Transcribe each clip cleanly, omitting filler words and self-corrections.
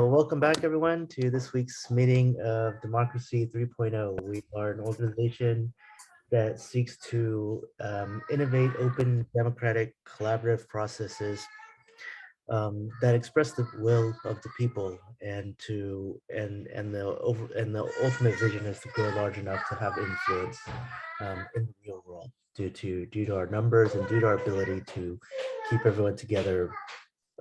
Welcome back, everyone, to this week's meeting of Democracy 3.0. We are an organization that seeks to innovate open, democratic, collaborative processes that express the will of the people, and the ultimate vision is to grow large enough to have influence in the real world due to our numbers and due to our ability to keep everyone together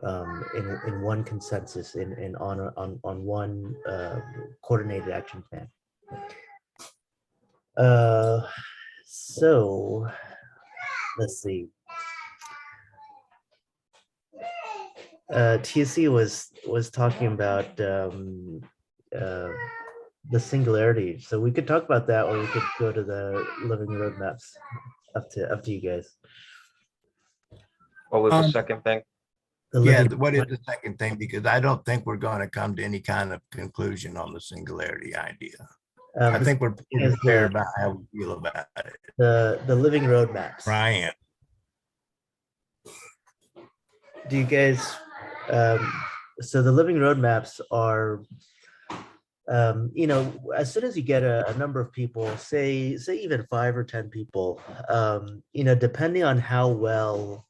in one consensus on one coordinated action plan. So let's see. TSC was talking about the singularity. So we could talk about that, or we could go to the living roadmaps. Up to you guys. What was the second thing? Yeah, what is the second thing? Because I don't think we're going to come to any kind of conclusion on the singularity idea. I think we're pretty clear about how we feel about it. The living roadmaps. Ryan. Do you guys, so the living roadmaps are, as soon as you get a number of people, say even 5 or 10 people, depending on how well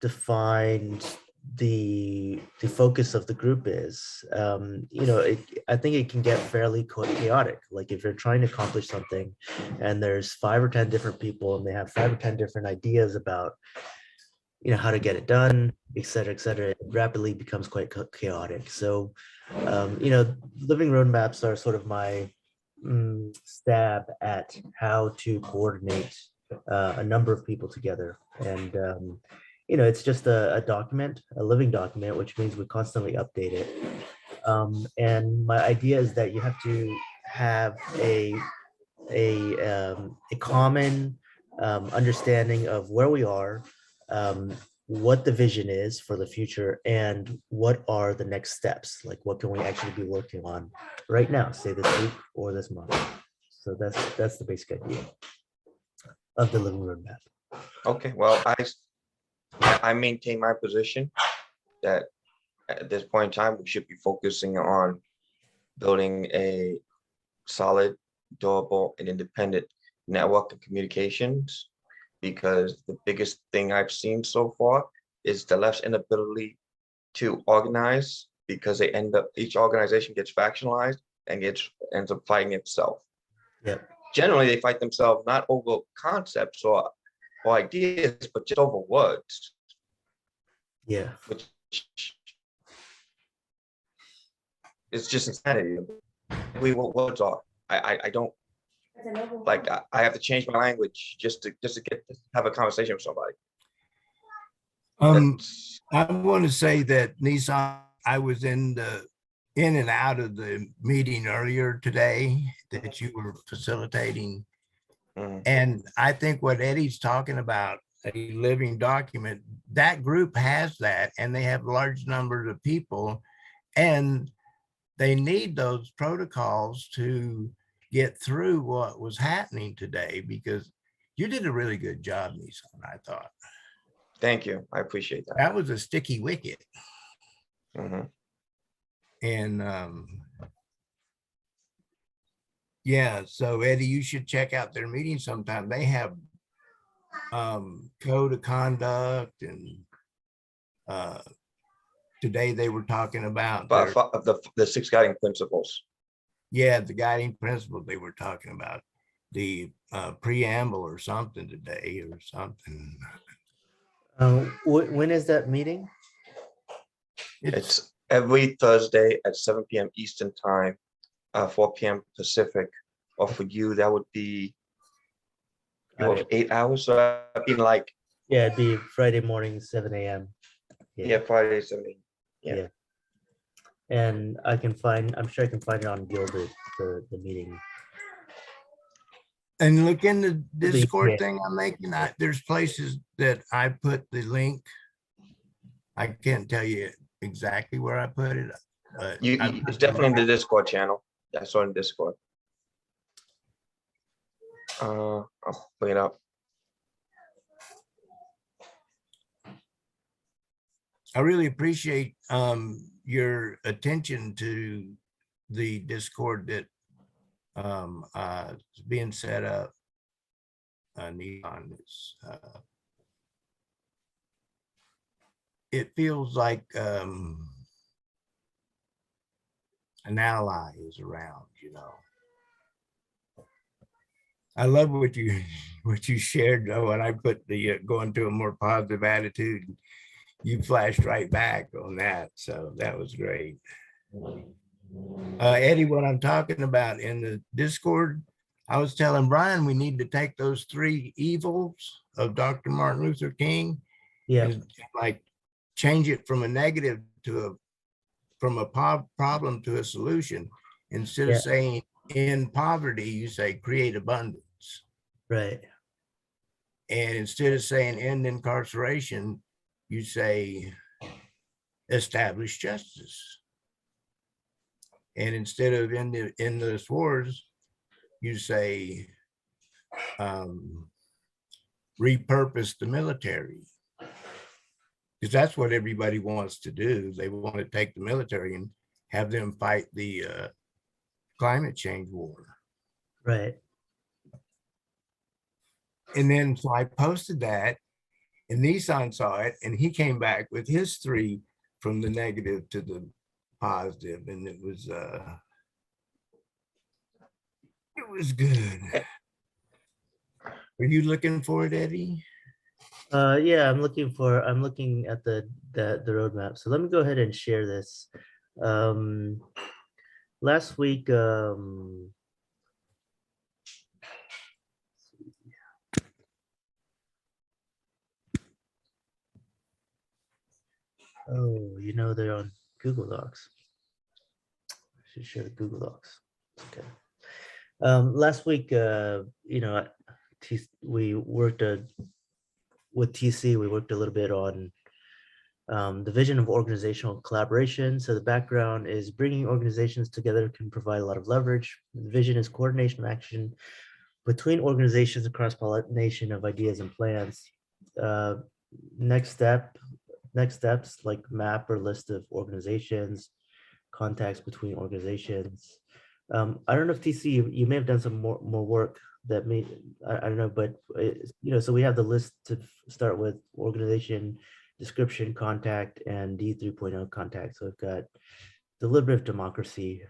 defined the focus of the group is, I think it can get fairly chaotic. Like if you're trying to accomplish something and there's 5 or 10 different people and they have 5 or 10 different ideas about how to get it done, et cetera, it rapidly becomes quite chaotic. So living roadmaps are sort of my stab at how to coordinate a number of people together. And it's just a document, a living document, which means we constantly update it. And my idea is that you have to have a common understanding of where we are, what the vision is for the future, and what are the next steps. Like, what can we actually be working on right now, say this week or this month. So that's the basic idea of the living roadmap. Okay, well, I maintain my position that at this point in time, we should be focusing on building a solid, durable, and independent network of communications, because the biggest thing I've seen so far is the left's inability to organize, because they each organization gets factionalized and ends up fighting itself. Yeah. Generally, they fight themselves not over concepts or ideas, but just over words. Yeah. Which is just insanity. What words are? I don't like. I have to change my language just to have a conversation with somebody. I want to say that, Nissan, I was in and out of the meeting earlier today that you were facilitating. And I think what Eddie's talking about, a living document, that group has that, and they have large numbers of people, and they need those protocols to get through what was happening today, because you did a really good job, Nissan, I thought. Thank you. I appreciate that. That was a sticky wicket. And yeah, so Eddie, you should check out their meeting sometime. They have code of conduct, and today they were talking about the 6 guiding principles. Yeah, the guiding principle they were talking about, the preamble or something today or something. When is that meeting? It's every Thursday at 7 p.m. Eastern time, 4 p.m. Pacific. Or for you, that would be 8 hours. So I've been like, yeah, it'd be Friday morning, 7 a.m. Yeah, Friday 7 a.m. Yeah. And I'm sure I can find it on Gilded, the meeting. And look in the Discord thing I'm making. There's places that I put the link. I can't tell you exactly where I put it. It's definitely in the Discord channel. I saw it in Discord. I'll bring it up. I really appreciate your attention to the Discord that is being set up. Neon is, it feels like an ally is around, you know. I love what you what you shared though, when I put the going to a more positive attitude. You flashed right back on that, so that was great. Eddie, what I'm talking about in the Discord, I was telling Brian we need to take those 3 evils of Dr. Martin Luther King, Yeah, and like change it from a negative to problem to a solution. Instead of Yeah. saying in poverty, you say create abundance. right. And instead of saying end incarceration, you say establish justice. And instead of end endless wars, you say repurpose the military. Because that's what everybody wants to do. They want to take the military and have them fight the climate change war. Right. And then so I posted that, and Nissan saw it, and he came back with his 3 from the negative to the positive, and it was good. Are you looking for it, Eddie? Yeah, I'm looking at the roadmap. So let me go ahead and share this. Last week, oh, they're on Google Docs. I should share the Google Docs. Okay. Last week, we worked with TC. We worked a little bit on the vision of organizational collaboration. So the background is bringing organizations together can provide a lot of leverage. The vision is coordination of action between organizations across pollination of ideas and plans. Next steps like map or list of organizations, contacts between organizations. I don't know if TC, you may have done some more work that may, I don't know, but so we have the list to start with: organization, description, contact, and D 3.0 contact. So we've got deliberative democracy,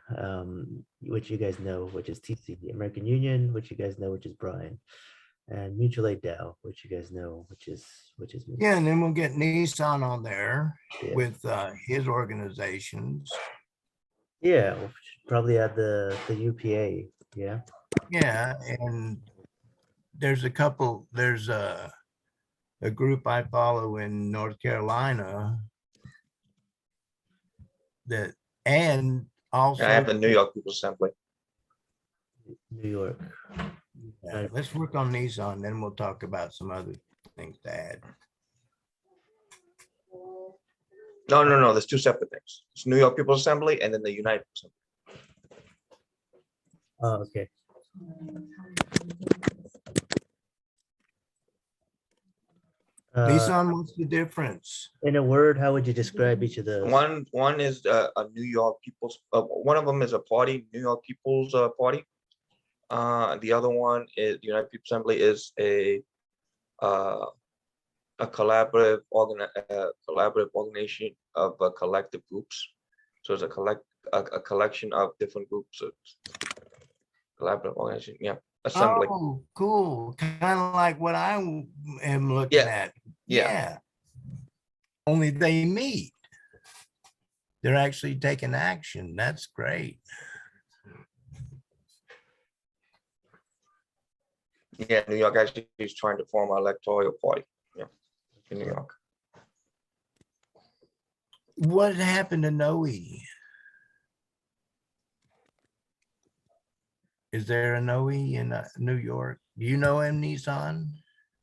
which you guys know, which is TC, American Union, which you guys know, which is Brian, and mutual aid DAO, which you guys know, which is me. Yeah, and then we'll get Nissan on there Yeah. with his organizations. Yeah, we should probably add the UPA. Yeah. Yeah, and there's a group I follow in North Carolina that, and also I have the New York People's Assembly. New York. Yeah, let's work on Nissan, then we'll talk about some other things to add. No, there's 2 separate things. It's New York People's Assembly and then the United Assembly. Oh, okay. Nissan, what's the difference? In a word, how would you describe each of those? One is a New York People's, one of them is a party, New York People's Party. The other one is United People's Assembly is a collaborative organization of collective groups. So it's a collection of different groups of collaborative organization. Yeah, assembly. Oh, cool. Kind of like what I am looking at. Yeah. Only they meet. They're actually taking action. That's great. Yeah, New York actually is trying to form an electoral party. Yeah, in New York. What happened to Noe? Is there a Noe in New York? Do you know him, Nissan?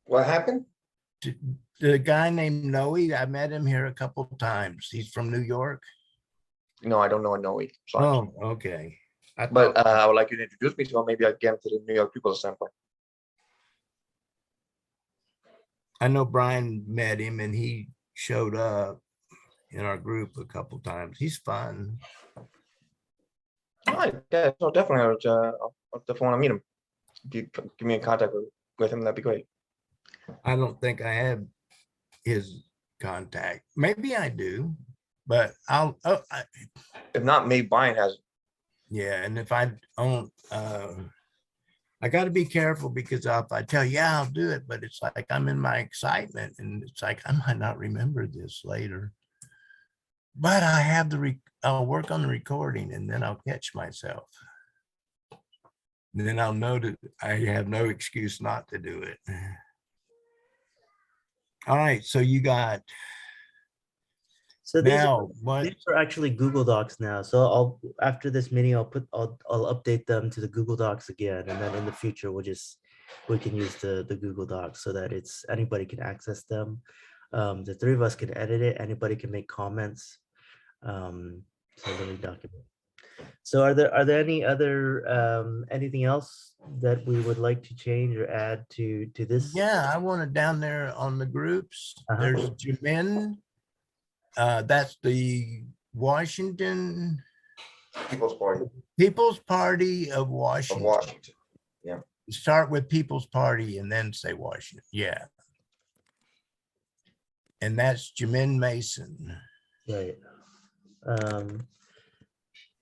What happened? The guy named Noe, I met him here a couple of times. He's from New York. No, I don't know a Noe. Sorry. Oh, okay. But I would like you to introduce me, so maybe I get him to the New York People's Assembly. I know Brian met him and he showed up. in our group a couple times. He's fun. All right, yeah, so definitely, I'll definitely want to meet him. If you give me in contact with him, that'd be great. I don't think I have his contact. Maybe I do, but If not, maybe Brian has it. yeah. And if I don't, I got to be careful because if I tell you, yeah, I'll do it, but it's like I'm in my excitement and it's like I might not remember this later. But I have I'll work on the recording and then I'll catch myself. And then I'll know that I have no excuse not to do it. All right, so you got So these are, now what? these are actually Google Docs now. So I'll, after this meeting, I'll update them to the Google Docs again. And then in the future, we can use the Google Docs so that it's, anybody can access them. The three of us can edit it. Anybody can make comments. So let me document. So are there any other, anything else that we would like to change or add to this? Yeah, I want it down there on the groups. Uh-huh. There's Jimin. That's the Washington People's Party People's Party of of Washington. Washington. Start with People's Party and then say Washington. Yeah. And that's Jimin Mason. Right.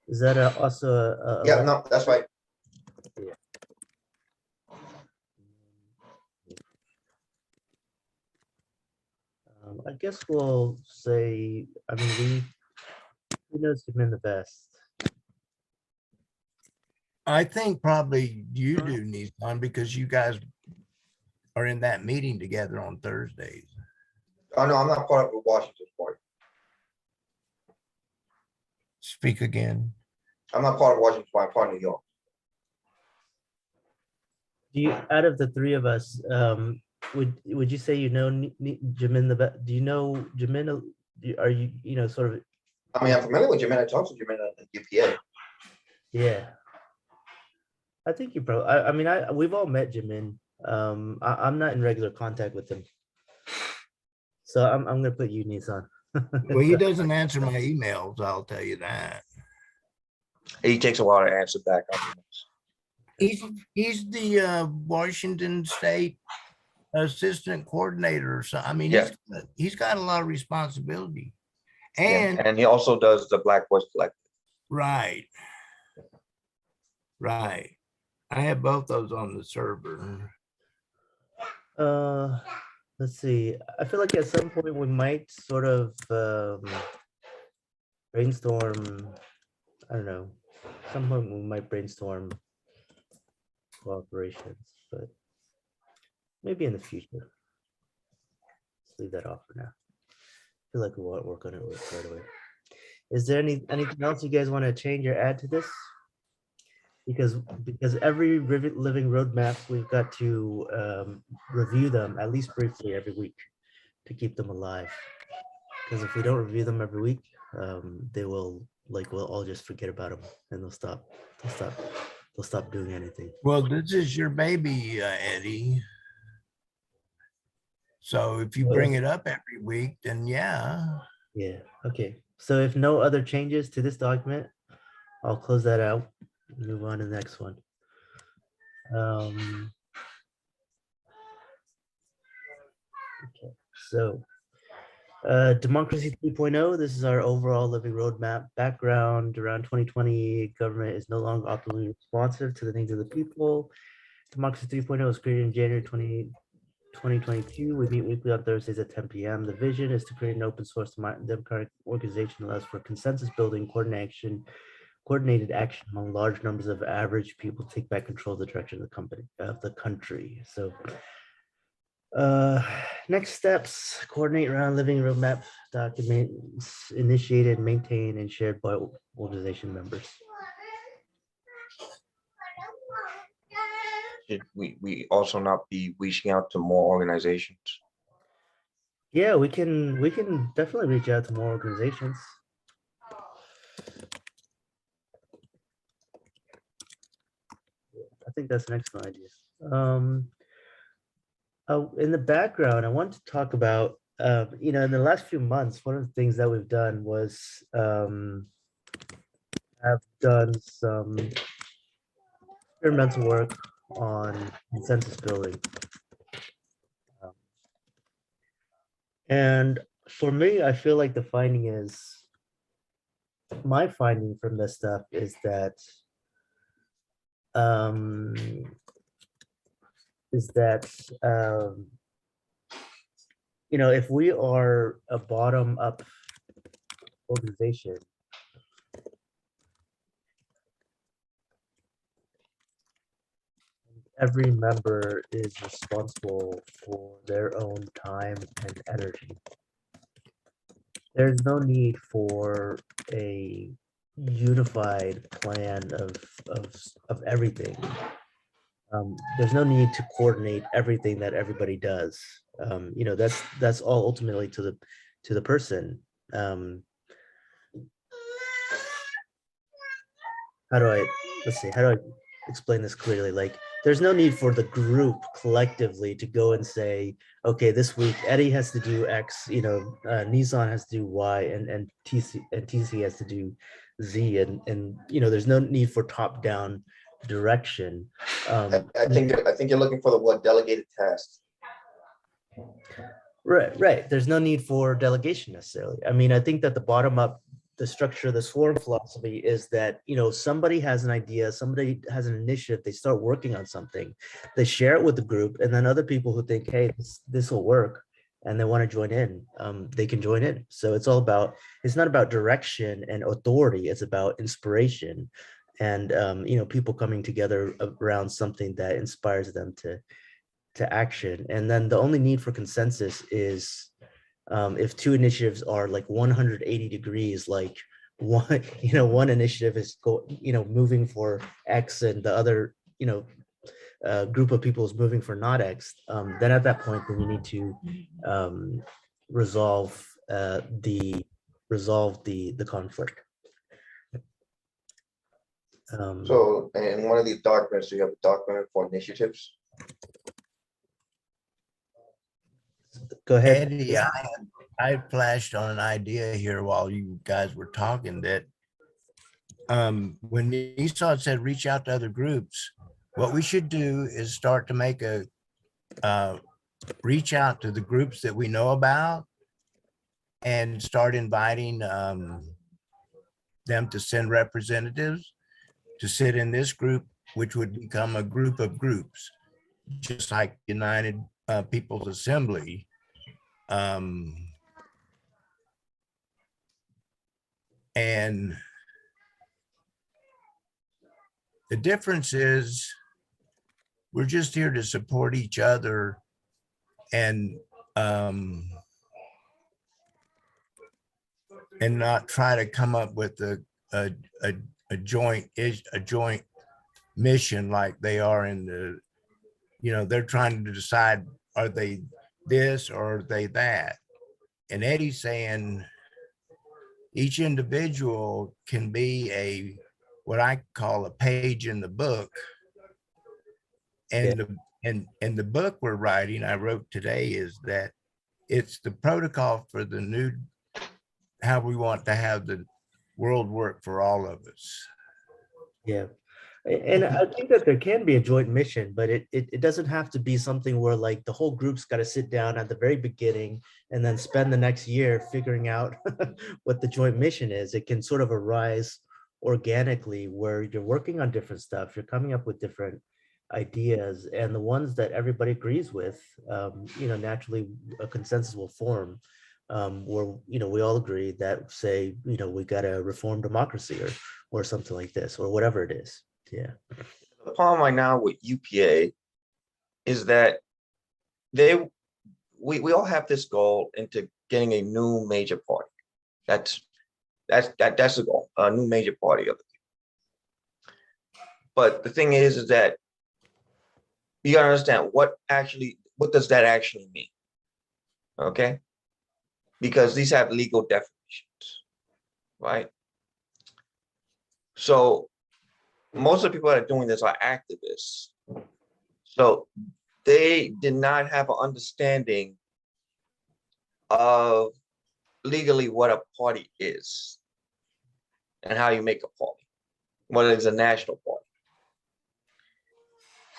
Is that also a Yeah, no, that's right. I guess we'll say, I mean, we knows him in the best. I think probably you do, Nissan, because you guys are in that meeting together on Thursdays. Oh, no, I'm not part of the Washington Party. Speak again. I'm not part of Washington Party, I'm part of New York. Do you, out of the three of us, would you say you know Jimin the best? Do you know Jimin? Are you sort of? I mean, I'm familiar with Jimin. I talked to Jimin at UPA. Yeah. I think you probably, I mean, we've all met Jimin. I'm not in regular contact with him. So I'm gonna put you, Nissan. Well, he doesn't answer my emails, I'll tell you that. He takes a while to answer back. He's the Washington State Assistant Coordinator. So I mean, Yeah. he's got a lot of responsibility. Yeah, And and he also does the Black Voice Collective. right. Right. I have both those on the server. Let's see. I feel like at some point we might sort of brainstorm. I don't know. At some point we might brainstorm cooperations, but maybe in the future. Let's leave that off for now. I feel like we'll work on it right away. Is there anything else you guys want to change or add to this? Because every living roadmaps, we've got to review them at least briefly every week to keep them alive. Because if we don't review them every week, we'll all just forget about them and they'll stop doing anything. Well, this is your baby, Eddie. So if you bring it up every week, then yeah. Yeah, okay. So if no other changes to this document, I'll close that out. Move on to the next one. Okay, so Democracy 3.0, this is our overall living roadmap background. Around 2020, government is no longer optimally responsive to the needs of the people. Democracy 3.0 was created in January 2022. We meet weekly on Thursdays at 10 p.m. The vision is to create an open source democratic organization that allows for consensus building, coordinated action among large numbers of average people to take back control of the direction of the country. So next steps: coordinate around living roadmap documents initiated, maintained, and shared by organization members. Should we also not be reaching out to more organizations? Yeah, we can definitely reach out to more organizations. I think that's an excellent idea. In the background, I want to talk about you know, in the last few months, one of the things that we've done was have done some experimental work on consensus building. Um, And for me, I feel like the finding is, my finding from this stuff is that um, is that you know, if we are a bottom up organization, every member is responsible for their own time and energy. There's no need for a unified plan of everything. There's no need to coordinate everything that everybody does. You know, that's all ultimately to the person. How do I, let's see, how do I explain this clearly? Like, there's no need for the group collectively to go and say, okay, this week Eddie has to do X, you know, Nissan has to do Y, and TC has to do Z, and you know, there's no need for top-down direction. I think you're looking for the word delegated tasks. Right. There's no need for delegation necessarily. I mean, I think that the bottom up, the structure of the swarm philosophy is that, you know, somebody has an idea, somebody has an initiative, they start working on something, they share it with the group, and then other people who think, hey, this will work, and they want to join in, they can join in. So it's all about, it's not about direction and authority, it's about inspiration and, you know, people coming together around something that inspires them to action. And then the only need for consensus is if two initiatives are like 180 degrees, like one, you know, one initiative is moving for X, and the other, you know, group of people is moving for not X, then at that point, then you need to resolve the conflict. So in one of these documents, you have a document for initiatives. Go ahead. Eddie, I flashed on an idea here while you guys were talking that when Nissan said reach out to other groups, what we should do is start to make a reach out to the groups that we know about and start inviting them to send representatives to sit in this group, which would become a group of groups, just like United People's Assembly. And the difference is we're just here to support each other and not try to come up with a joint mission like they are in the, you know, they're trying to decide, are they this or are they that? And Eddie's saying each individual can be what I call a page in the book. And the book we're writing, I wrote today, is that it's the protocol for the new, how we want to have the world work for all of us. Yeah. And I think that there can be a joint mission, but it doesn't have to be something where like the whole group's got to sit down at the very beginning and then spend the next year figuring out what the joint mission is. It can sort of arise organically where you're working on different stuff, you're coming up with different ideas, and the ones that everybody agrees with, you know, naturally a consensus will form, where, you know, we all agree that, say, you know, we got to reform democracy or something like this or whatever it is. Yeah. The problem right now with UPA is that we all have this goal into getting a new major party. That's the goal, a new major party of the people. But the thing is that you gotta understand what does that actually mean? Okay, because these have legal definitions, right? So most of the people that are doing this are activists. So they did not have an understanding of legally what a party is and how you make a party, what is a national party.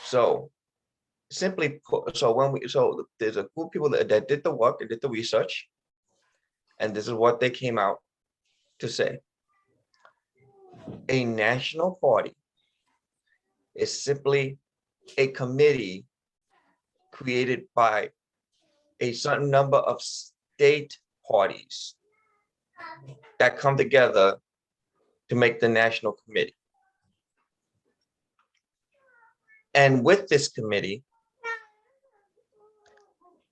So simply put, so there's a group of people that did the work and did the research, and this is what they came out to say. A national party is simply a committee created by a certain number of state parties that come together to make the national committee. And with this committee,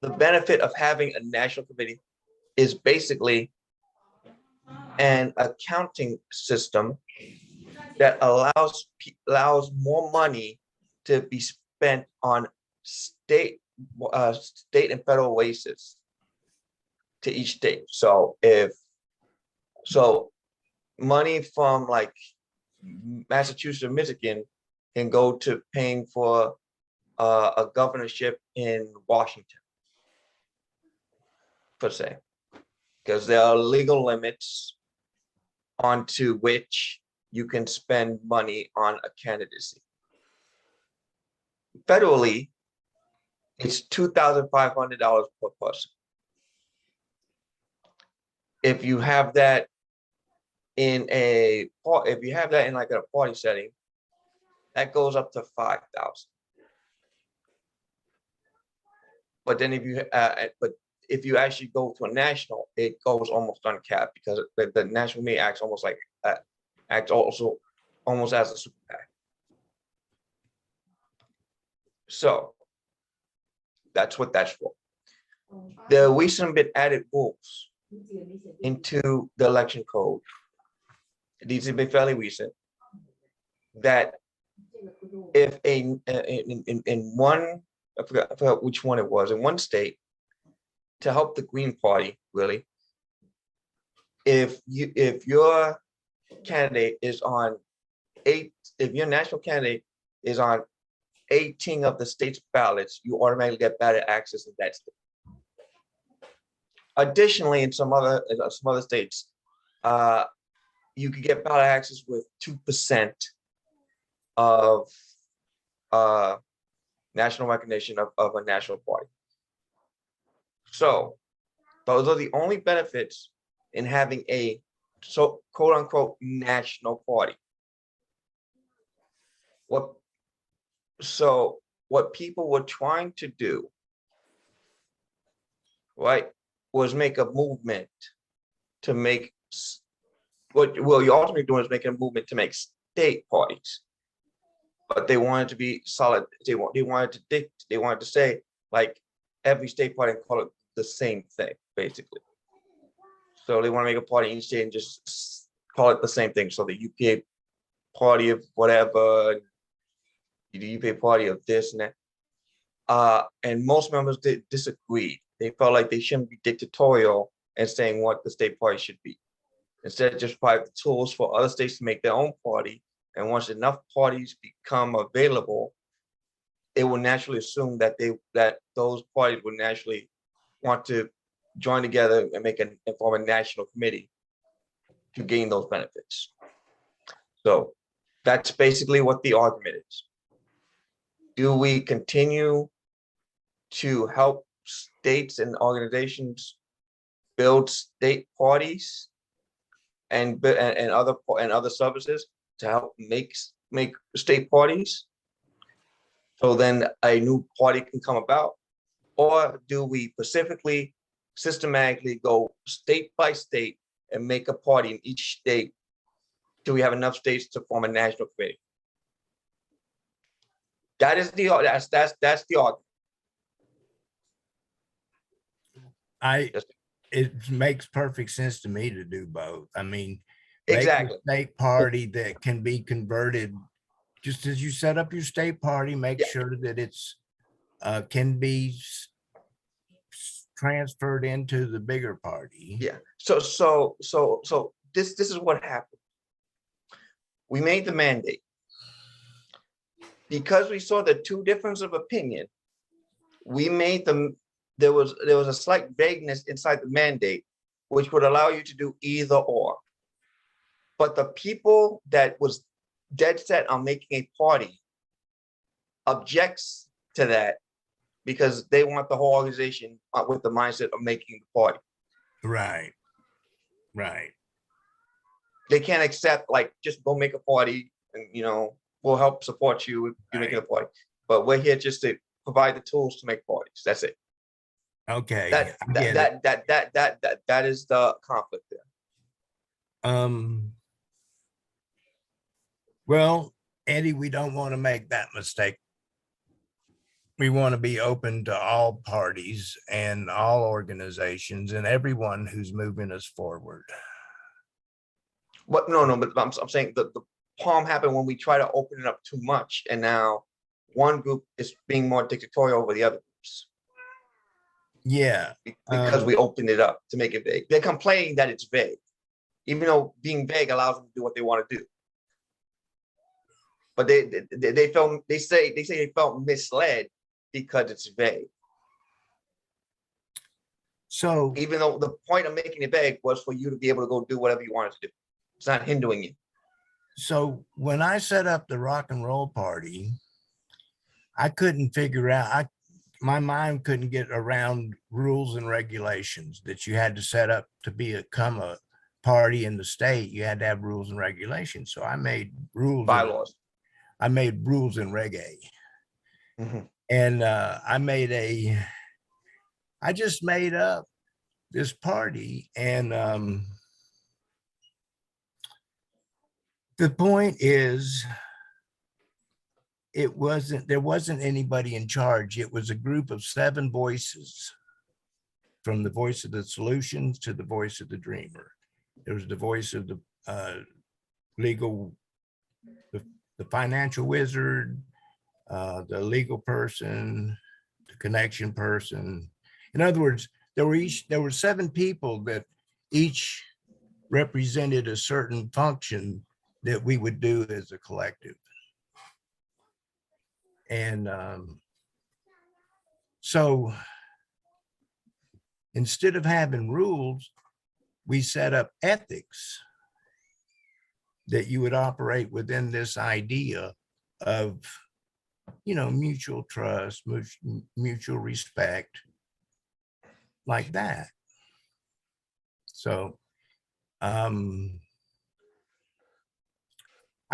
the benefit of having a national committee is basically an accounting system that allows more money to be spent on state and federal races to each state. So money from like Massachusetts or Michigan can go to paying for a governorship in Washington, per se, because there are legal limits onto which you can spend money on a candidacy. Federally, it's $2,500 per person. If you have that in like a party setting, that goes up to $5,000. But then if you actually go to a national, it goes almost uncapped, because the national committee acts almost like almost as a super PAC. So that's what that's for. There are recently been added rules into the election code. These have been fairly recent, that if in one, I forgot which one it was, in one state, to help the Green Party, really, if your candidate is on if your national candidate is on 18 of the state's ballots, you automatically get ballot access in that state. Additionally, in some other states, you could get ballot access with 2% of national recognition of a national party. So those are the only benefits in having a quote unquote national party. What people were trying to do, right, was make a movement to make what you're ultimately doing is making a movement to make state parties, but they wanted to be solid. They wanted to say like every state party and call it the same thing, basically. So they want to make a party in each state and just call it the same thing. So the UPA party of whatever, the UPA party of this and that. And most members disagreed. They felt like they shouldn't be dictatorial and saying what the state party should be. Instead, just provide the tools for other states to make their own party. And once enough parties become available, it will naturally assume that those parties would naturally want to join together and form a national committee to gain those benefits. So that's basically what the argument is. Do we continue to help states and organizations build state parties and other services to help make state parties, so then a new party can come about? Or do we specifically, systematically go state by state and make a party in each state? Do we have enough states to form a national committee? That's the argument. It makes perfect sense to me to do both. I mean, make Exactly. a state party that can be converted, just as you set up your state party, make Yeah. sure that it's can be transferred into the bigger party. Yeah. So this is what happened. We made the mandate because we saw the two differences of opinion. We made there was a slight vagueness inside the mandate, which would allow you to do either or. But the people that was dead set on making a party objects to that because they want the whole organization with the mindset of making the party. Right. Right. They can't accept like just go make a party and we'll help support you if you're making a party. But we're here just to provide the tools to make parties. That's it. Okay. That is the conflict there. Well, Eddie, we don't want to make that mistake. We want to be open to all parties and all organizations and everyone who's moving us forward. But but I'm saying the problem happened when we try to open it up too much, and now one group is being more dictatorial over the other groups. Yeah. Because we opened it up to make it vague. They're complaining that it's vague, even though being vague allows them to do what they want to do. But they say they felt misled because it's vague. So even though the point of making it vague was for you to be able to go do whatever you wanted to do. It's not hindering you. So when I set up the rock and roll party, I couldn't figure out, my mind couldn't get around rules and regulations that you had to set up to become a party in the state. You had to have rules and regulations. So I made rules. Bylaws. I made rules in reggae. Mm-hmm. And I just made up this party. And the point is, there wasn't anybody in charge. It was a group of 7 voices, from the voice of the solutions to the voice of the dreamer. There was the voice of the legal, the financial wizard, the legal person, the connection person. In other words, there were 7 people that each represented a certain function that we would do as a collective. And so instead of having rules, we set up ethics that you would operate within this idea of, mutual trust, mutual respect, like that. So I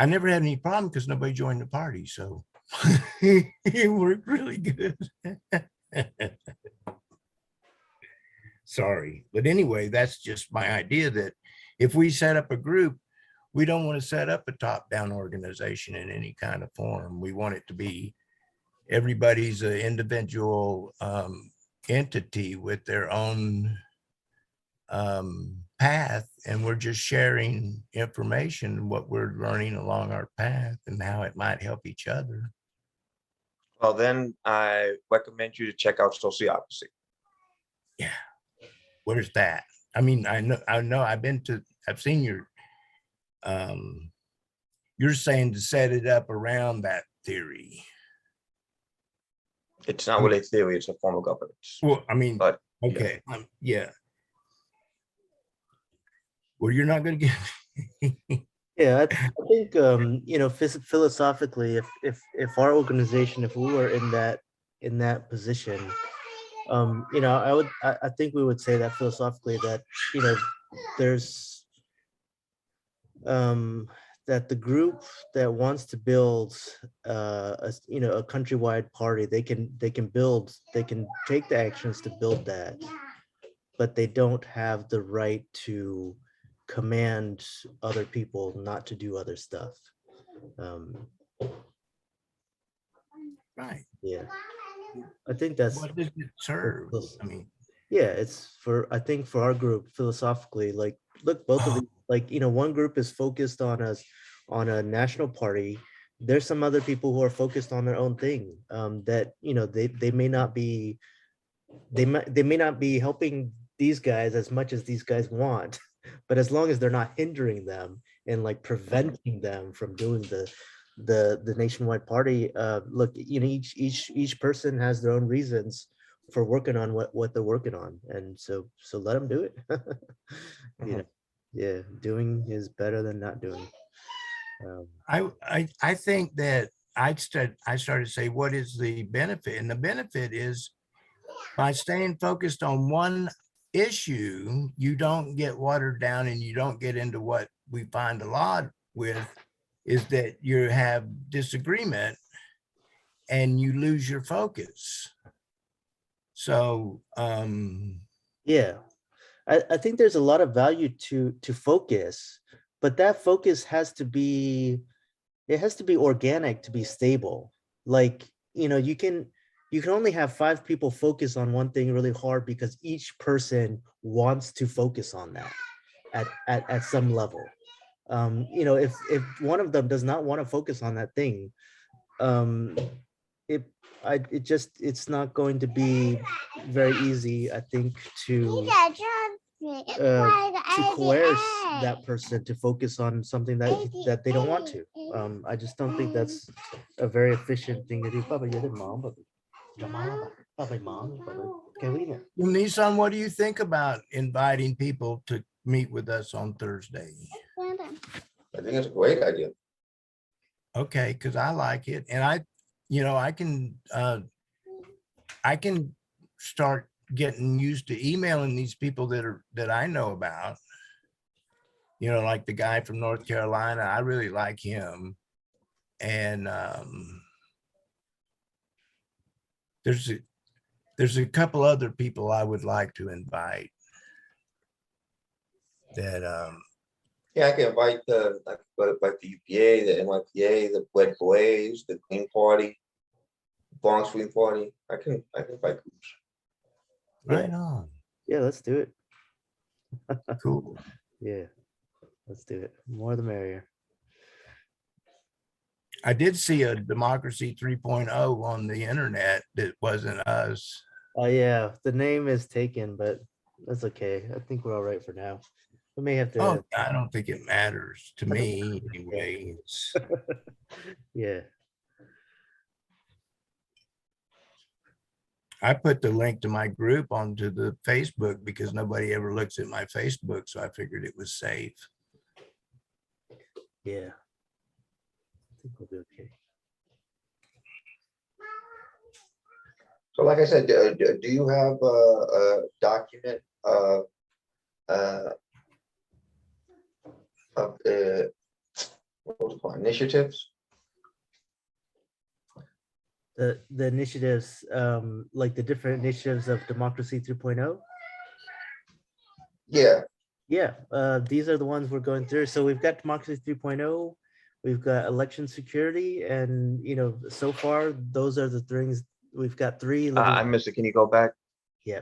never had any problem because nobody joined the party. So it worked really good. Sorry. But anyway, that's just my idea, that if we set up a group, we don't want to set up a top-down organization in any kind of form. We want it to be everybody's an individual entity with their own path, and we're just sharing information, what we're learning along our path and how it might help each other. Well, then I recommend you to check out Sociocracy. Yeah. Where's that? I mean, I know I've seen your, you're saying to set it up around that theory. It's not really a theory, it's a form of governance. Well, I mean, But okay. Yeah. Well, you're not going to get. Yeah, I think philosophically, if our organization, if we were in that position, I think we would say that philosophically, that there's that the group that wants to build a countrywide party, they can take the actions to build that, but they don't have the right to command other people not to do other stuff. Right. Yeah, I think that's What does it serve? I mean, yeah, it's I think for our group philosophically, like, look, both of these, one group is focused on a national party. There's some other people who are focused on their own thing, that they may not be helping these guys as much as these guys want, but as long as they're not hindering them and like preventing them from doing the nationwide party, look, each person has their own reasons for working on what they're working on. And so let them do it. You know, yeah, doing is better than not doing. I think that I started to say, what is the benefit? And the benefit is by staying focused on one issue, you don't get watered down and you don't get into what we find a lot with is that you have disagreement and you lose your focus. So, Yeah, I think there's a lot of value to focus, but that focus has to be, it has to be organic to be stable. Like, you know, you can only have 5 people focus on one thing really hard because each person wants to focus on that at some level. You know, if one of them does not want to focus on that thing, um, it it's not going to be very easy, I think, to coerce that person to focus on something that they don't want to. I just don't think that's a very efficient thing to do. Papa, you're the mom, but Papa, mom, Papa. Okay, we know. well, Nissan, what do you think about inviting people to meet with us on Thursday? I think it's a great idea. Okay, because I like it, and I can start getting used to emailing these people that I know about. You know, like the guy from North Carolina, I really like him, and there's a couple other people I would like to invite. That Yeah, I can invite like the UPA, the NYPA, the Wet Blaze, the Green Party, Bronx Green Party. I can invite groups. right on. Yeah, let's do it. Cool. Yeah, let's do it. More the merrier. I did see a Democracy 3.0 on the internet that wasn't us. Oh yeah, the name is taken, but that's okay. I think we're all right for now. We may have to. Oh, I don't think it matters to me anyway. It's, Yeah. I put the link to my group onto the Facebook because nobody ever looks at my Facebook, so I figured it was safe. Yeah. I think we'll be okay. So like I said, do you have a document of what was it called, initiatives? The initiatives, like the different initiatives of Democracy 3.0. Yeah, Yeah, these are the ones we're going through. So we've got Democracy 3.0, we've got election security, and you know, so far those are the things. We've got 3. I missed it. Can you go back? Yeah.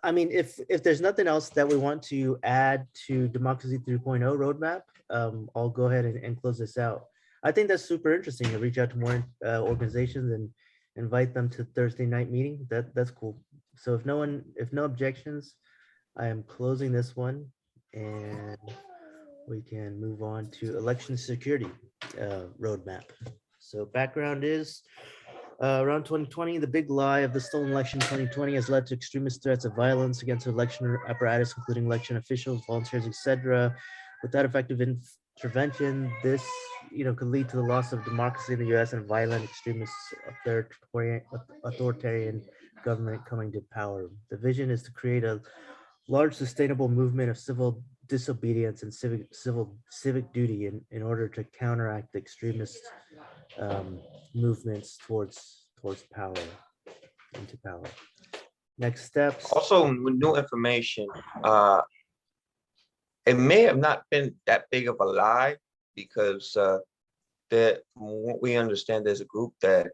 I mean, if there's nothing else that we want to add to Democracy 3.0 roadmap, I'll go ahead and close this out. I think that's super interesting to reach out to more organizations and invite them to Thursday night meeting. That's cool. So if no objections, I am closing this one, and we can move on to election security roadmap. So background is around 2020, the big lie of the stolen election 2020 has led to extremist threats of violence against the election apparatus, including election officials, volunteers, etc. Without effective intervention, this could lead to the loss of democracy in the U.S. and violent extremist authoritarian government coming to power. The vision is to create a large sustainable movement of civil disobedience and civic duty in order to counteract the extremist movements towards power, into power. Next steps. Also, with new information, it may have not been that big of a lie because that from what we understand, there's a group that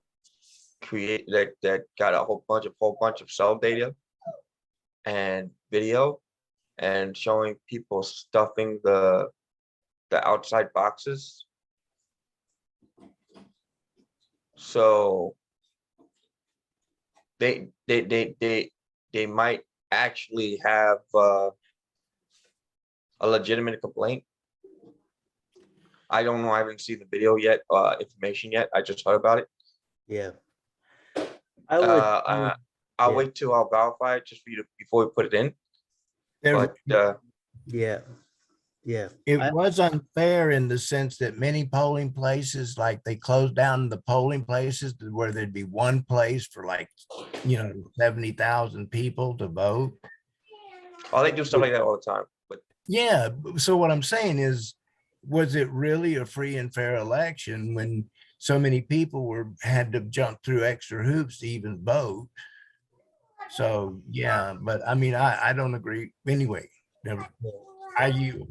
that got a whole bunch of cell data and video and showing people stuffing the outside boxes. So they might actually have a legitimate complaint. I don't know. I haven't seen the video yet, information yet. I just heard about it. Yeah, I would. I'll Yeah. wait till I'll verify it just for you to, before we put it in, There, but, Yeah, yeah. it I, was unfair in the sense that many polling places, like they closed down the polling places to where there'd be one place for like, 70,000 people to vote. oh, they do stuff like that all the time, but Yeah, so what I'm saying is, was it really a free and fair election when so many people had to jump through extra hoops to even vote? So, yeah, but I mean, I don't agree. Anyway, I yield.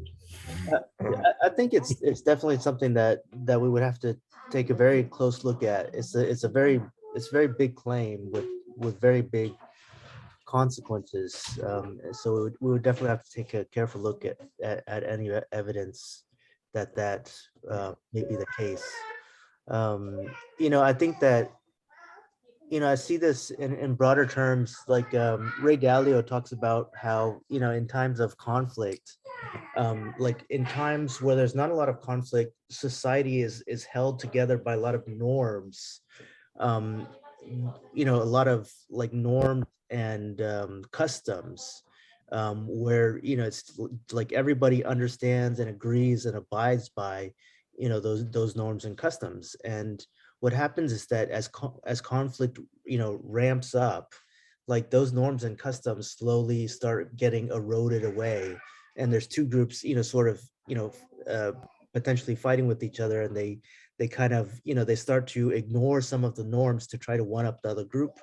mm, I think it's definitely something that we would have to take a very close look at. It's a very big claim with very big consequences. So we would definitely have to take a careful look at any evidence that may be the case. Um, I think that I see this in broader terms, like Ray Dalio talks about how, in times of conflict, like in times where there's not a lot of conflict, society is held together by a lot of norms, um, a lot of like norms and customs, where, it's like everybody understands and agrees and abides by, those norms and customs. And what happens is that as conflict, ramps up, like those norms and customs slowly start getting eroded away, and there's two groups, sort of, uh, potentially fighting with each other, and they kind of, they start to ignore some of the norms to try to one up the other group.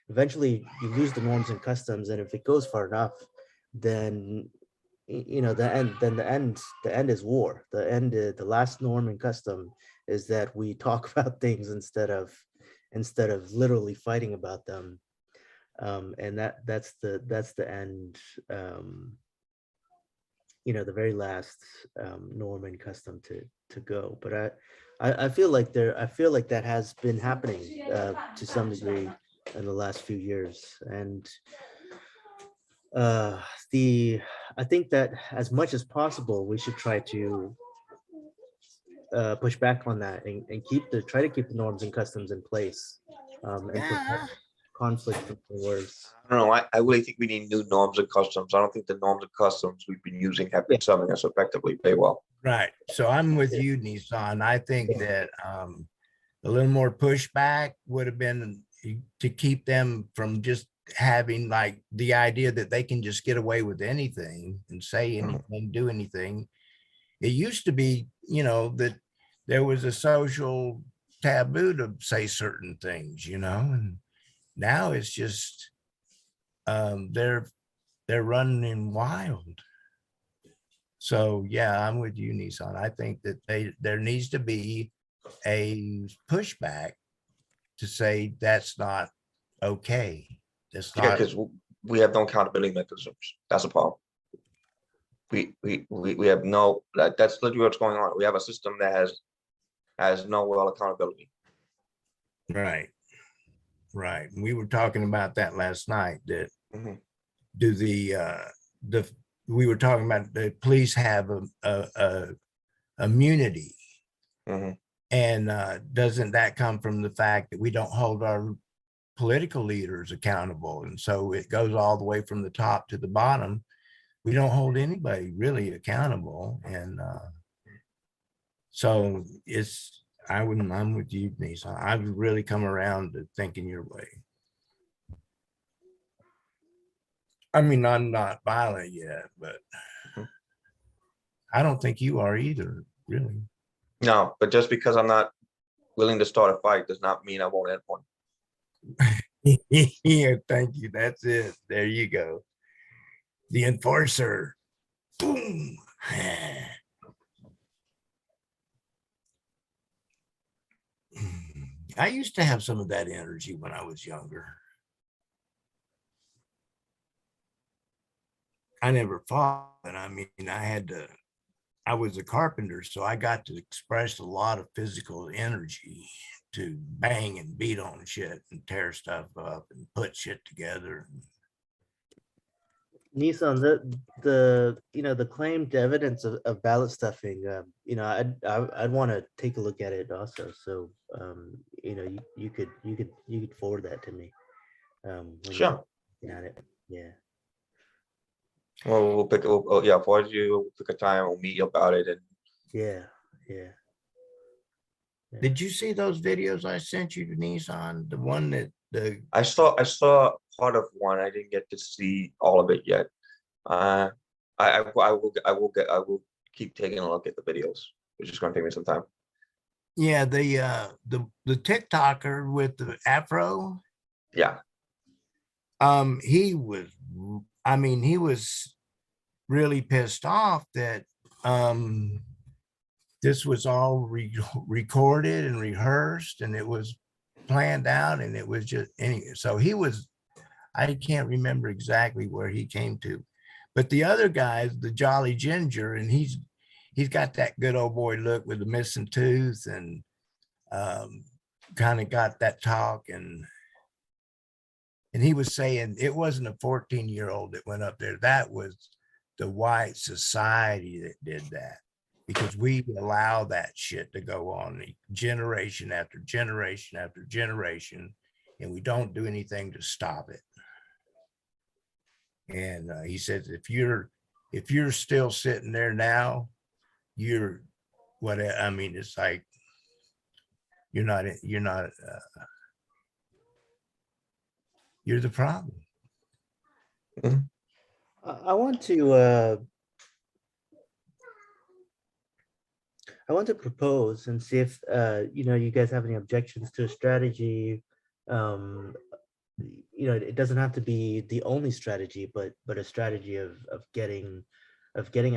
Eventually you lose the norms and customs, and if it goes far enough, then the end is war. The last norm and custom is that we talk about things instead of literally fighting about them. And that's the end. The very last norm and custom to go. But I feel like that has been happening to some degree in the last few years. And uh the I think that as much as possible we should try to push back on that, and try to keep the norms and customs in place, and prevent Yeah. conflict from getting worse. I don't know, I really think we need new norms and customs. I don't think the norms and customs we've been using have been serving us effectively very well. Right. So I'm with you, Nissan. I think that a little more pushback would have been to keep them from just having like the idea that they can just get away with anything and say anything, do anything. It used to be, that there was a social taboo to say certain things, and now it's just they're running wild. So yeah, I'm with you, Nissan. I think that there needs to be a pushback to say that's not okay. That's Yeah, not because we have no accountability mechanisms. That's a problem. We have no, that's literally what's going on. We have a system that has no well accountability. right. Right. We were talking about that last night, that Mhm. do the we were talking about the police have a immunity, Mhm. and doesn't that come from the fact that we don't hold our political leaders accountable? And so it goes all the way from the top to the bottom. We don't hold anybody really accountable. And so I'm with you, Nisa. I've really come around to thinking your way. I mean, I'm not violent yet, but Mhm. I don't think you are either, really. No, but just because I'm not willing to start a fight does not mean I won't end one. Yeah, thank you. That's it. There you go. The enforcer. Boom. I used to have some of that energy when I was younger. I never fought, and I mean, I was a carpenter, so I got to express a lot of physical energy to bang and beat on shit and tear stuff up and put shit together. Nissan, the claimed evidence of ballot stuffing, I'd want to take a look at it also. So you could forward that to me. when you're Sure. looking at it. Yeah. Well, oh, yeah, for you, we'll pick a time, we'll meet about it and Yeah. Yeah. Yeah. Did you see those videos I sent you, Denise, on the one that the, I saw part of one. I didn't get to see all of it yet. Uh, I will keep taking a look at the videos. It's just gonna take me some time. yeah, the TikToker with the afro, Yeah, he was, I mean, he was really pissed off that this was all recorded and rehearsed and it was planned out and it was just anyway. So he was, I can't remember exactly where he came to, but the other guy's the Jolly Ginger, and he's got that good old boy look with the missing tooth and kind of got that talk, and he was saying it wasn't a 14-year-old that went up there. That was the white society that did that, because we allow that shit to go on generation after generation after generation, and we don't do anything to stop it. And he says, if you're still sitting there now, you're what I mean, it's like you're not you're the problem. I want to propose and see if you guys have any objections to a strategy. It doesn't have to be the only strategy, but a strategy of getting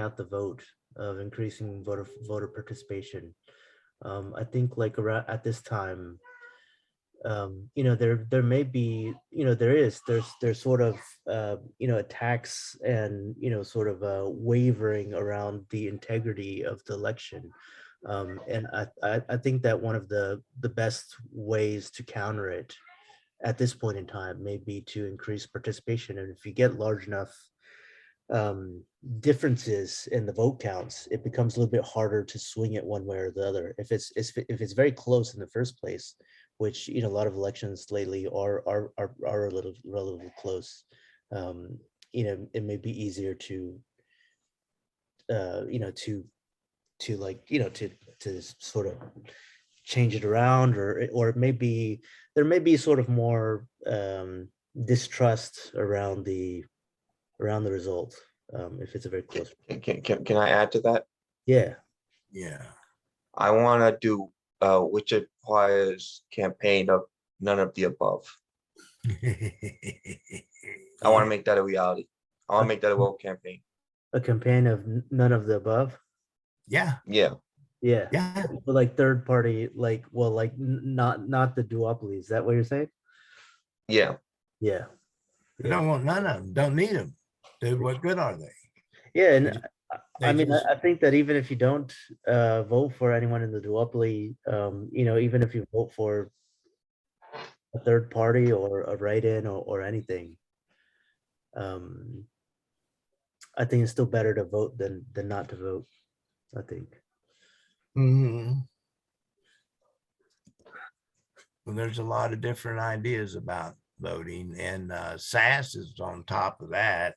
out the vote, of increasing voter participation. I think like around at this time, there may be, there's sort of attacks and sort of wavering around the integrity of the election. And I think that one of the best ways to counter it at this point in time may be to increase participation. And if you get large enough differences in the vote counts, it becomes a little bit harder to swing it one way or the other. If it's very close in the first place, which a lot of elections lately are a little relatively close, it may be easier to to sort of change it around, or it may be, there may be sort of more distrust around the result, if it's a very close. can I add to that? Yeah. Yeah. I want to do which requires campaign of none of the above. I want to make that a reality. I want to make that a real campaign. A campaign of none of the above. Yeah. Yeah, Yeah. Yeah. But like third party, like, well, like not the duopoly. Is that what you're saying? yeah. Yeah. I don't want none of them. Don't need them. Dude, what good are they? Yeah, and They I mean, just- I think that even if you don't vote for anyone in the duopoly, even if you vote for a third party or a write-in or anything, I think it's still better to vote than not to vote, I think. Mhm. Well, there's a lot of different ideas about voting, and Sass is on top of that.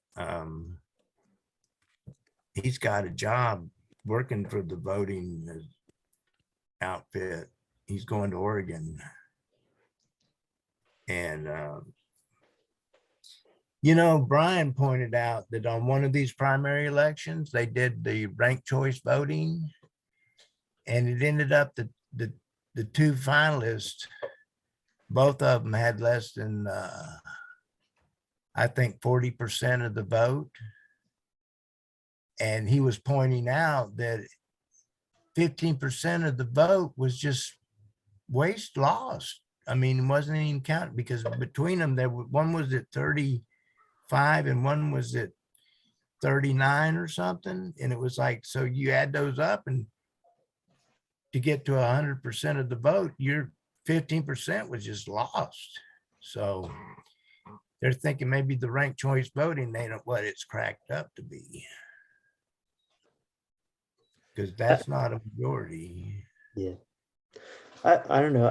He's got a job working for the voting outfit. He's going to Oregon. And, Brian pointed out that on one of these primary elections, they did the ranked choice voting. And it ended up that the two finalists, both of them had less than, I think, 40% of the vote. And he was pointing out that 15% of the vote was just lost. I mean, it wasn't even counted, because between them, one was at 35 and one was at 39 or something. And it was like, so you add those up, and to get to 100% of the vote, your 15% was just lost. So they're thinking maybe the ranked choice voting ain't what it's cracked up to be, because that's not a majority. Yeah. I don't know.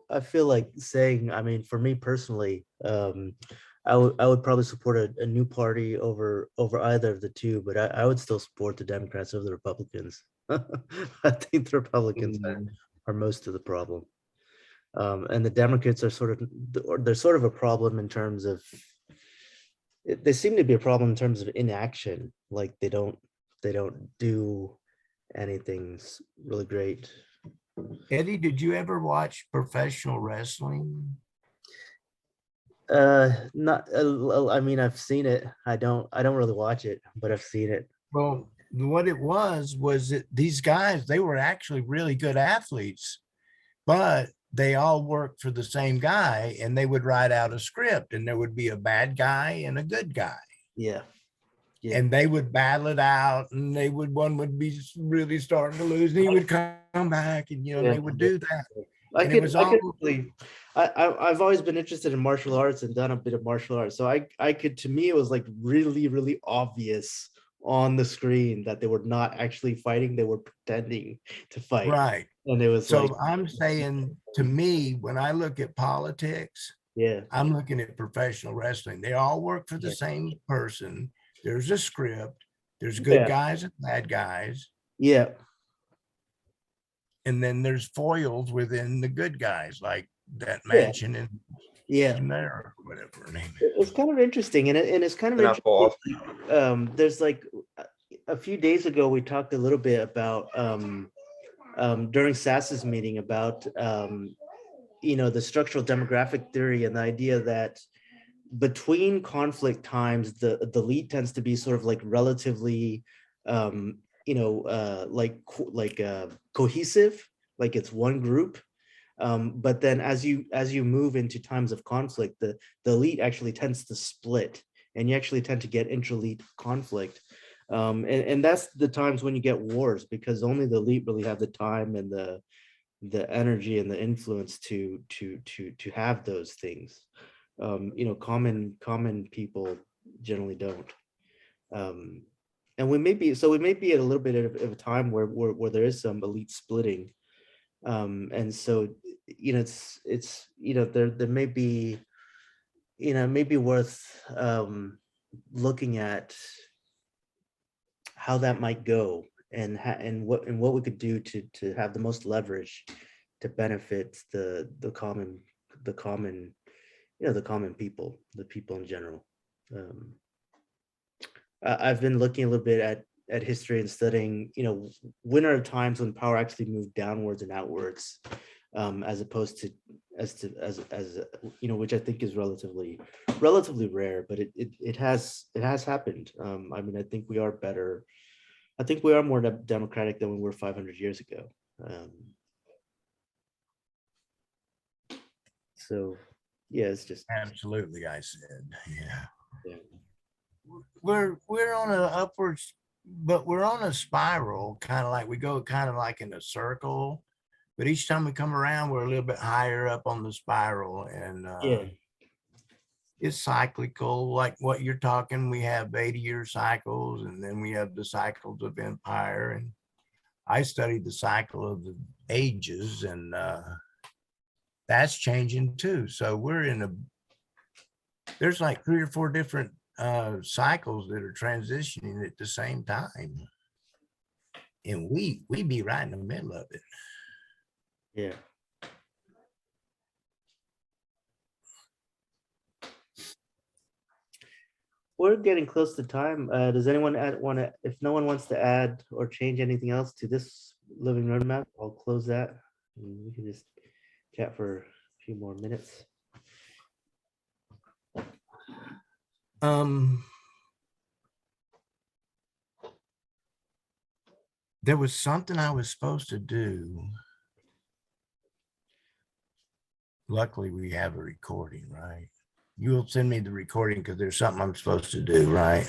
I feel like saying, I mean, for me personally, I would probably support a new party over either of the two, but I would still support the Democrats over the Republicans. I think the Republicans Mm, are most of the problem. And the Democrats are sort of, or they're sort of a problem in terms of, they seem to be a problem in terms of inaction. Like they don't do anything really great. Eddie, did you ever watch professional wrestling? Not, I mean, I've seen it. I don't really watch it, but I've seen it. Well, what it was that these guys, they were actually really good athletes, but they all worked for the same guy and they would write out a script and there would be a bad guy and a good guy. Yeah. Yeah. And they would battle it out and they would, one would be really starting to lose and he would come back and, Yeah. they would do that. I And it was all, could really, I've always been interested in martial arts and done a bit of martial arts. So I could, to me, it was like really, really obvious on the screen that they were not actually fighting. They were pretending to fight. right. And it was So like, I'm saying, to me, when I look at politics, yeah, I'm looking at professional wrestling. They all work for the Yeah. same person. There's a script. There's Yeah. good guys and bad guys. yeah, And then there's foils within the good guys, like that Yeah. mansion in yeah. there, or whatever her name is. It's kind of interesting. And it's kind of They're not fall interesting. There's like a few days ago, we talked a little bit about, during SAS's meeting about, the structural demographic theory and the idea that between conflict times, the elite tends to be sort of like relatively, cohesive, like it's one group. But then as you move into times of conflict, the elite actually tends to split, and you actually tend to get intra-elite conflict. And that's the times when you get wars, because only the elite really have the time and the energy and the influence to have those things. Common people generally don't. And we may be at a little bit of a time where there is some elite splitting. And so, it's there may be, maybe worth looking at how that might go, and what we could do to have the most leverage to benefit the common the common people, the people in general. I've been looking a little bit at history and studying, when are times when power actually moved downwards and outwards, as opposed to which I think is relatively rare, but it has happened. I mean, I think we are better. I think we are more democratic than we were 500 years ago. So yeah, it's just, Absolutely, I said, yeah. yeah. We're on an upwards, but we're on a spiral, kind of like we go kind of like in a circle. But each time we come around, we're a little bit higher up on the spiral, and Yeah. it's cyclical. Like what you're talking, we have 80-year cycles, and then we have the cycles of empire. And I studied the cycle of the ages, and that's changing too. So we're there's like 3 or 4 different cycles that are transitioning at the same time, and we be right in the middle of it. Yeah. We're getting close to time. Does anyone want to, if no one wants to add or change anything else to this living roadmap, I'll close that. And we can just chat for a few more minutes. There was something I was supposed to do. Luckily, we have a recording, right? You will send me the recording because there's something I'm supposed to do, right?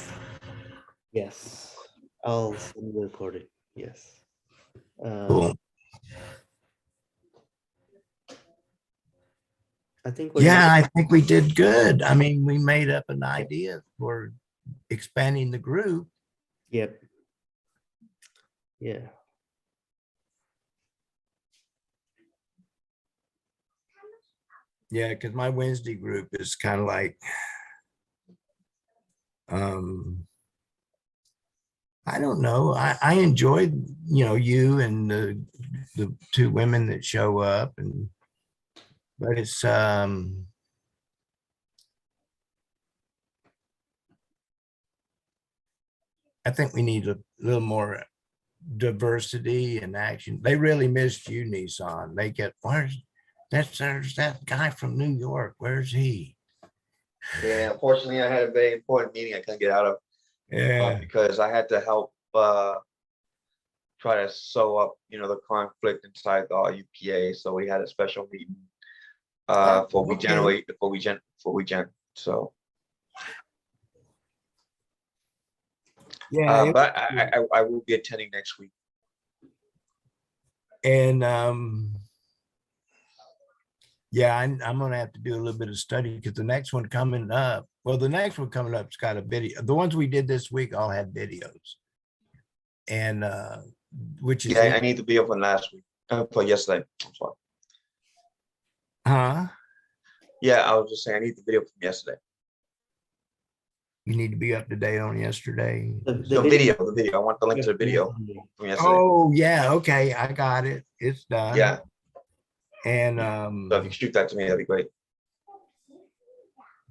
Yes, I'll send the recording. Yes. Cool. I think Yeah, I think we did good. I mean, we made up an idea for expanding the group. Yep. Yeah. Yeah, because my Wednesday group is kind of like, I don't know. I enjoyed, you and the two women that show up but it's, I think we need a little more diversity and action. They really missed you, Nissan. They get, there's that guy from New York. Where's he? Yeah, unfortunately, I had a very important meeting I couldn't get out of Yeah. because I had to help try to sew up, the conflict inside the UPA. So we had a special meeting for we Okay. generate before we gen. So, Yeah. but I will be attending next week. And yeah, I'm gonna have to do a little bit of study because the next one coming up, the next one coming up's got a video. The ones we did this week all had videos. And which is, Yeah, I need the video from last week, for yesterday. I'm sorry. huh? Yeah, I was just saying I need the video from yesterday. You need to be up to date on yesterday. The video. I want the link to the video from yesterday. Oh, yeah, okay, I got it. It's done. Yeah. And So if you shoot that to me, that'd be great.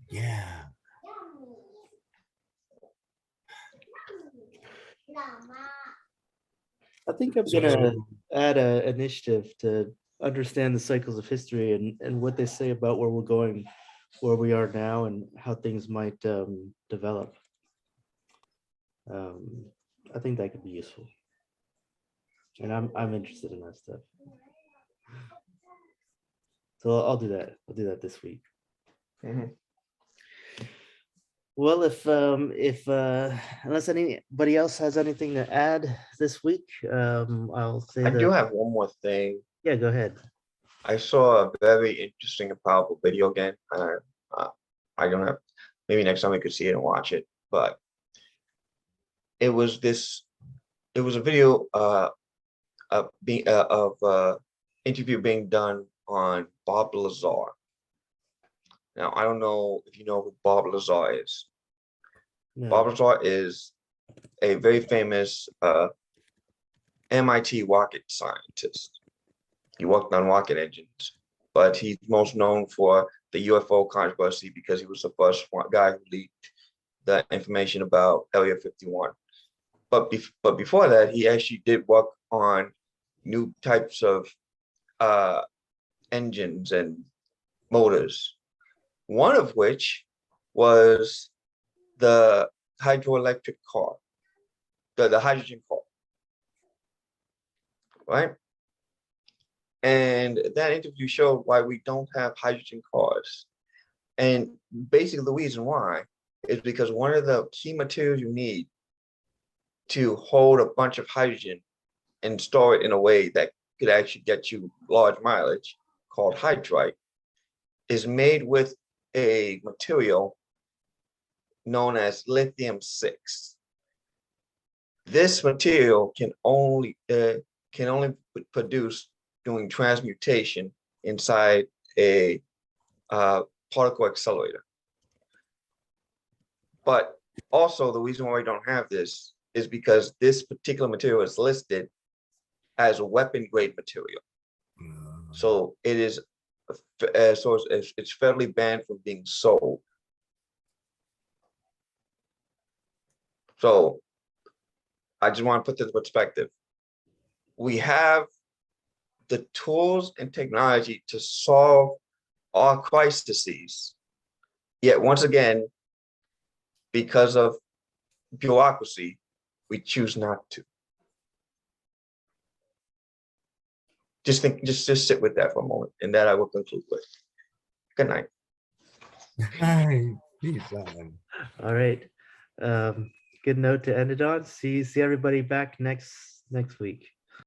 yeah. I think I'm gonna add a initiative to understand the cycles of history and what they say about where we're going, where we are now, and how things might develop. I think that could be useful, and I'm interested in that stuff. So I'll do that. I'll do that this week. Mhm. Well, if unless anybody else has anything to add this week, I'll say I that. do have one more thing. Yeah, go ahead. I saw a very interesting and powerful video again. I don't have, maybe next time we could see it and watch it, but it was a video of interview being done on Bob Lazar. Now, I don't know if you know who Bob Lazar is. No. Bob Lazar is a very famous MIT rocket scientist. He worked on rocket engines, but he's most known for the UFO controversy because he was the first guy who leaked the information about Area 51. But before that, he actually did work on new types of engines and motors. One of which was the hydroelectric car, the hydrogen car, right? And that interview showed why we don't have hydrogen cars. And basically the reason why is because one of the key materials you need to hold a bunch of hydrogen and store it in a way that could actually get you large mileage, called hydride, is made with a material known as lithium-6. This material can only produce doing transmutation inside a particle accelerator. But also the reason why we don't have this is because this particular material is listed as a weapon grade material. So it is, it's federally banned from being sold. So I just want to put this in perspective. We have the tools and technology to solve our crises. Yet once again, because of bureaucracy, we choose not to. Just sit with that for a moment, and that I will conclude with. Good night. Hi, peace on. All right. Good note to end it on. See everybody back next week.